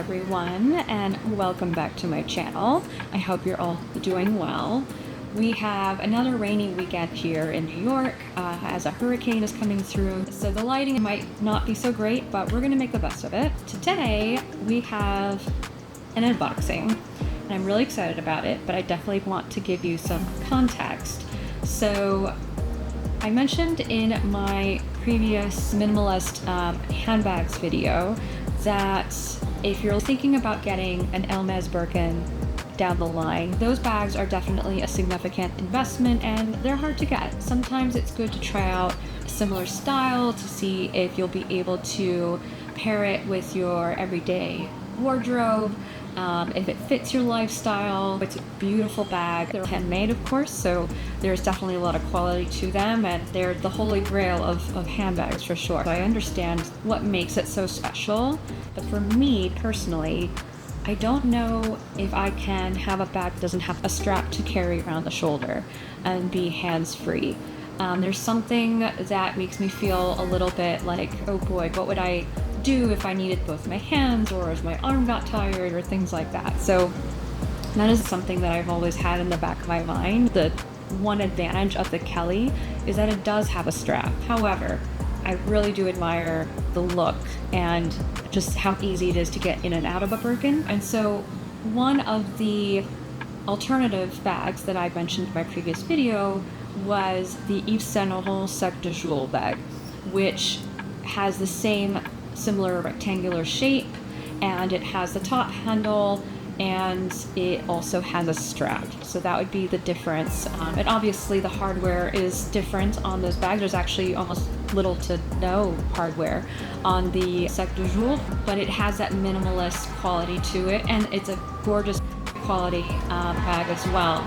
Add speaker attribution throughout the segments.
Speaker 1: everyone, and welcome back to my channel. I hope you're all doing well. We have another rainy weekend here in New York as a hurricane is coming through, so the lighting might not be so great, but we're gonna make the best of it. Today we have an unboxing, and I'm really excited about it, but I definitely want to give you some context. So I mentioned in my previous minimalist handbags video that if you're thinking about getting an Hermes Birkin down the line, those bags are definitely a significant investment and they're hard to get. Sometimes it's good to try out a similar style to see if you'll be able to pair it with your everyday wardrobe, if it fits your lifestyle. It's a beautiful bag. They're handmade, of course, so there's definitely a lot of quality to them, and they're the holy grail of handbags for sure. So I understand what makes it so special, but for me personally, I don't know if I can have a bag that doesn't have a strap to carry around the shoulder and be hands-free. There's something that makes me feel a little bit like, oh boy, what would I do if I needed both my hands or if my arm got tired or things like that. So that is something that I've always had in the back of my mind. The one advantage of the Kelly is that it does have a strap. However, I really do admire the look and just how easy it is to get in and out of a Birkin. And so one of the alternative bags that I mentioned in my previous video was the Yves Saint Laurent Sac de Jour bag, which has the same similar rectangular shape, and it has the top handle, and it also has a strap. So that would be the difference. And obviously the hardware is different on those bags. There's actually almost little to no hardware on the Sac de Jour, but it has that minimalist quality to it, and it's a gorgeous quality bag as well.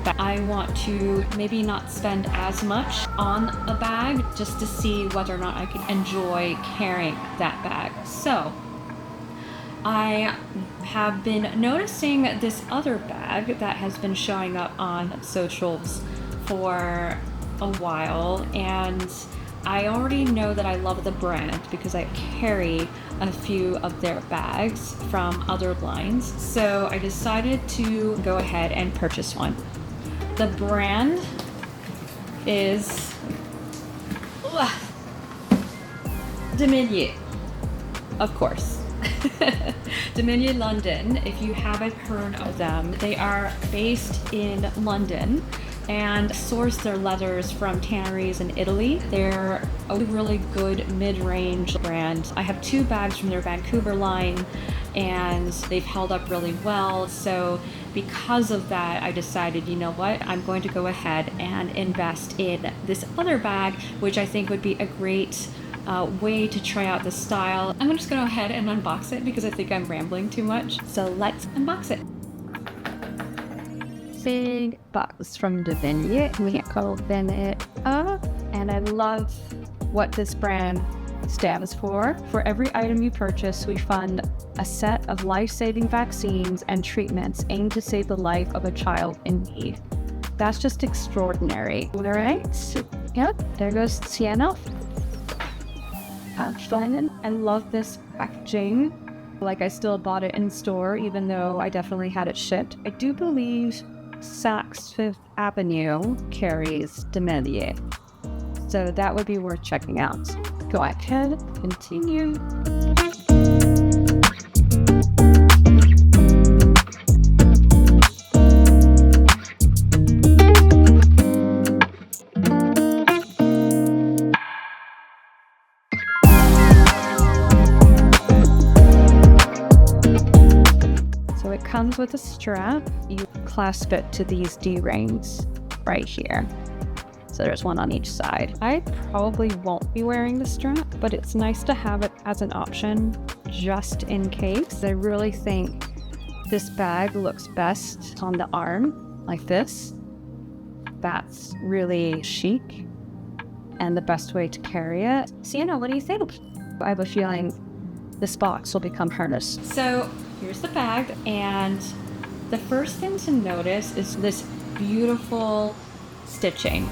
Speaker 1: But I want to maybe not spend as much on a bag just to see whether or not I can enjoy carrying that bag. So I have been noticing this other bag that has been showing up on socials for a while, and I already know that I love the brand because I carry a few of their bags from other lines. So I decided to go ahead and purchase one. The brand is DeMellier, of course. DeMellier London, if you haven't heard of them, they are based in London and source their leathers from tanneries in Italy. They're a really good mid-range brand. I have two bags from their Vancouver line and they've held up really well. So because of that, I decided, you know what, I'm going to go ahead and invest in this other bag, which I think would be a great way to try out the style. I'm just gonna go ahead and unbox it because I think I'm rambling too much. So let's unbox it. Big box from DeMellier. We can open it up, and I love what this brand stands for. For every item you purchase, we fund a set of life-saving vaccines and treatments aimed to save the life of a child in need. That's just extraordinary. All right. Yep, there goes Sienna. I love this packaging. Like, I still bought it in store, even though I definitely had it shipped. I do believe Saks Fifth Avenue carries DeMellier, so that would be worth checking out. Go ahead, continue. So it comes with a strap. You clasp it to these D-rings right here. So there's one on each side. I probably won't be wearing the strap, but it's nice to have it as an option just in case. I really think this bag looks best on the arm like this. That's really chic and the best way to carry it. Sienna, what do you think? I have a feeling this box will become harnessed. So here's the bag, and the first thing to notice is this beautiful stitching.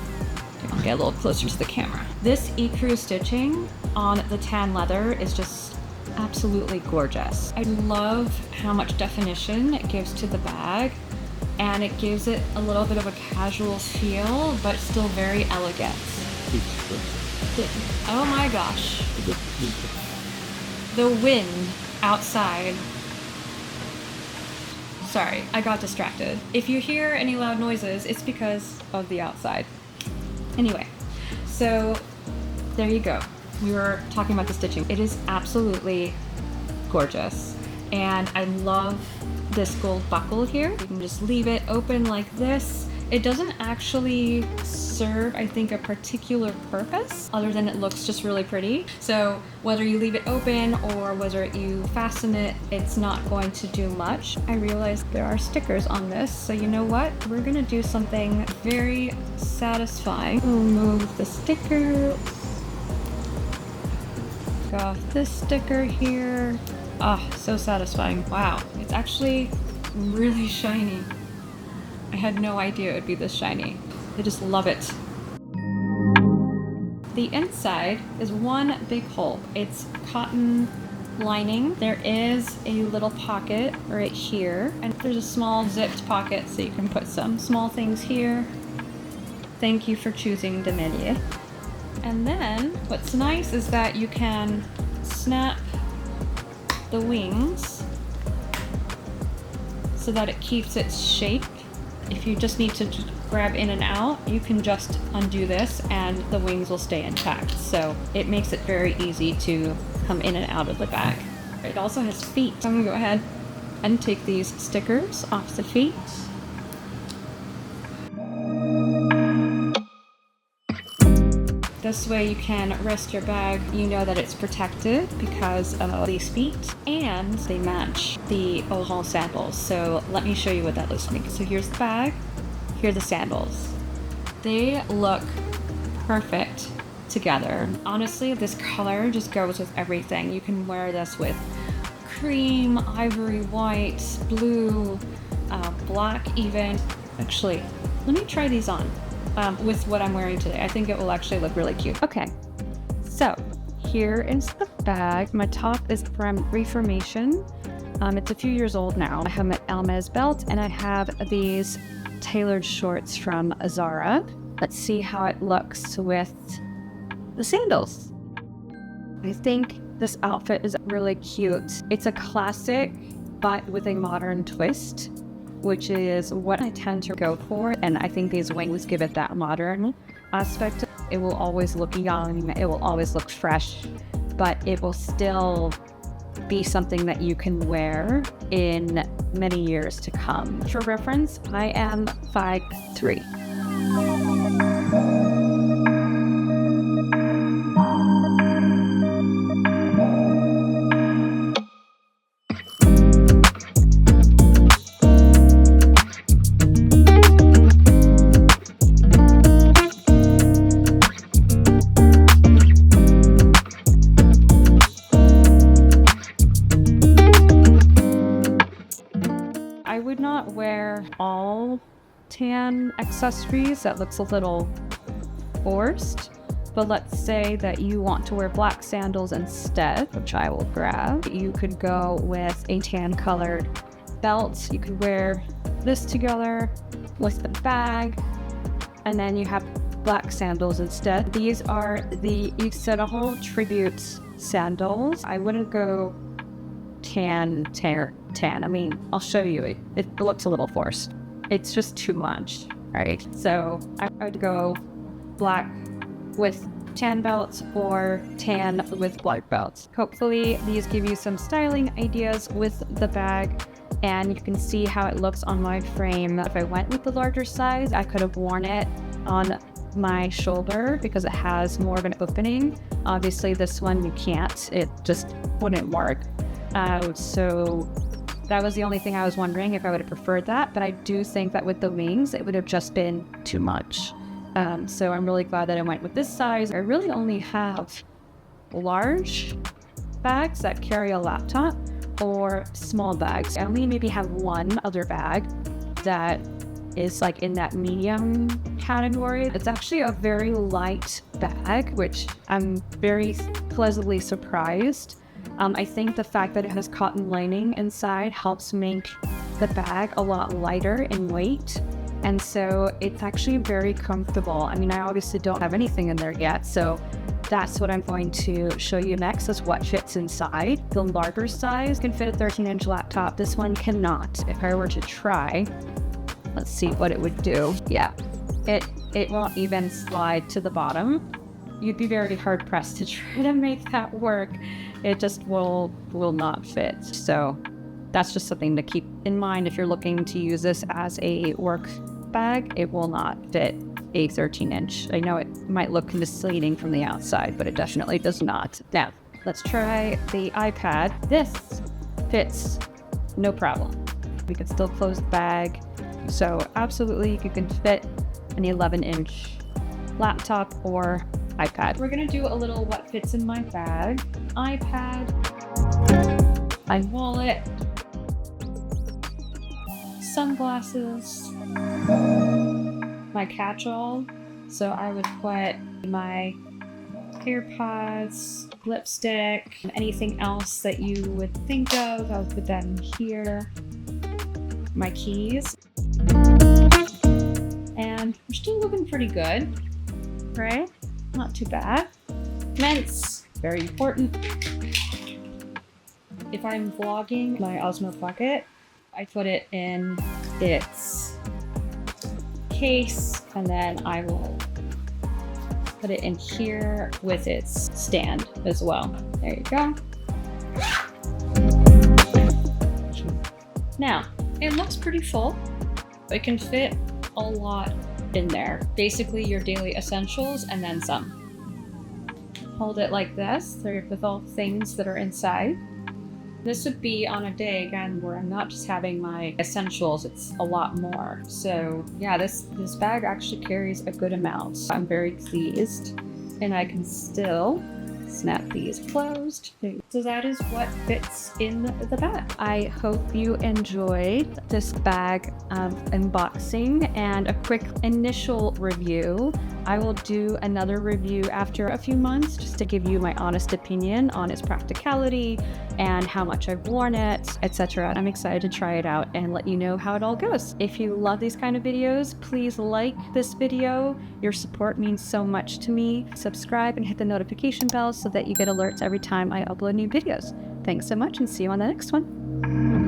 Speaker 1: I'll get a little closer to the camera. This ecru stitching on the tan leather is just absolutely gorgeous. I love how much definition it gives to the bag, and it gives it a little bit of a casual feel, but still very elegant. Oh my gosh. The wind outside. Sorry, I got distracted. If you hear any loud noises, it's because of the outside. Anyway, so there you go. We were talking about the stitching. It is absolutely gorgeous. And I love this gold buckle here. You can just leave it open like this. It doesn't actually serve, I think, a particular purpose other than it looks just really pretty. So whether you leave it open or whether you fasten it, it's not going to do much. I realized there are stickers on this, so you know what? We're gonna do something very satisfying. Remove the sticker. Take off this sticker here. Ah, so satisfying. Wow, it's actually really shiny. I had no idea it would be this shiny. I just love it. The inside is one big hole. It's cotton lining. There is a little pocket right here, and there's a small zipped pocket so you can put some small things here. Thank you for choosing DeMellier. And then what's nice is that you can snap the wings so that it keeps its shape. If you just need to grab in and out, you can just undo this and the wings will stay intact. So it makes it very easy to come in and out of the bag. It also has feet. So I'm gonna go ahead and take these stickers off the feet. This way you can rest your bag. You know that it's protected because of these feet, and they match the Elegance sandals. So let me show you what that looks like. So here's the bag, here are the sandals. They look perfect together. Honestly, this color just goes with everything. You can wear this with cream, ivory white, blue, black even. Actually, let me try these on. With what I'm wearing today. I think it will actually look really cute. Okay, so here is the bag. My top is from Reformation. It's a few years old now. I have my Hermes belt and I have these tailored shorts from Zara. Let's see how it looks with the sandals. I think this outfit is really cute. It's a classic, but with a modern twist, which is what I tend to go for. And I think these wings give it that modern aspect. It will always look young, it will always look fresh, but it will still be something that you can wear in many years to come. For reference, I am 5'3". I would not wear all tan accessories. That looks a little forced. But let's say that you want to wear black sandals instead, which I will grab. You could go with a tan colored belt. You could wear this together with the bag, and then you have black sandals instead. These are the Ajda tribute sandals. I wouldn't go tan. I mean, I'll show you. It looks a little forced. It's just too much, right? So I would go black with tan belts or tan with black belts. Hopefully these give you some styling ideas with the bag, and you can see how it looks on my frame. If I went with the larger size, I could have worn it on my shoulder because it has more of an opening. Obviously this one you can't, it just wouldn't work. So that was the only thing I was wondering if I would have preferred that, but I do think that with the wings, it would have just been too much. So I'm really glad that I went with this size. I really only have large bags that carry a laptop or small bags. I only maybe have one other bag that is like in that medium category. It's actually a very light bag, which I'm very pleasantly surprised. I think the fact that it has cotton lining inside helps make the bag a lot lighter in weight. And so it's actually very comfortable. I mean, I obviously don't have anything in there yet, so that's what I'm going to show you next, is what fits inside. The larger size can fit a 13-inch laptop. This one cannot. If I were to try, let's see what it would do. Yeah, it won't even slide to the bottom. You'd be very hard pressed to try to make that work. It just will not fit. So that's just something to keep in mind if you're looking to use this as a work bag. It will not fit a 13-inch. I know it might look misleading from the outside, but it definitely does not. Now, let's try the iPad. This fits no problem. We can still close the bag. So absolutely, you can fit an 11-inch laptop or iPad. We're gonna do a little what fits in my bag. iPad, my wallet, sunglasses, my catch-all. So I would put my AirPods, lipstick, anything else that you would think of. I would put that in here. My keys. And we're still looking pretty good, right? Not too bad. Mints, very important. If I'm vlogging, my Osmo Pocket, I put it in its case, and then I will put it in here with its stand as well. There you go. Now, it looks pretty full. It can fit a lot in there. Basically your daily essentials and then some. Hold it like this, with all the things that are inside. This would be on a day, again, where I'm not just having my essentials, it's a lot more. So yeah, this bag actually carries a good amount. I'm very pleased, and I can still snap these closed. So that is what fits in the bag. I hope you enjoyed this bag unboxing and a quick initial review. I will do another review after a few months just to give you my honest opinion on its practicality and how much I've worn it, etc. I'm excited to try it out and let you know how it all goes. If you love these kind of videos, please like this video. Your support means so much to me. Subscribe and hit the notification bell so that you get alerts every time I upload new videos. Thanks so much, and see you on the next one.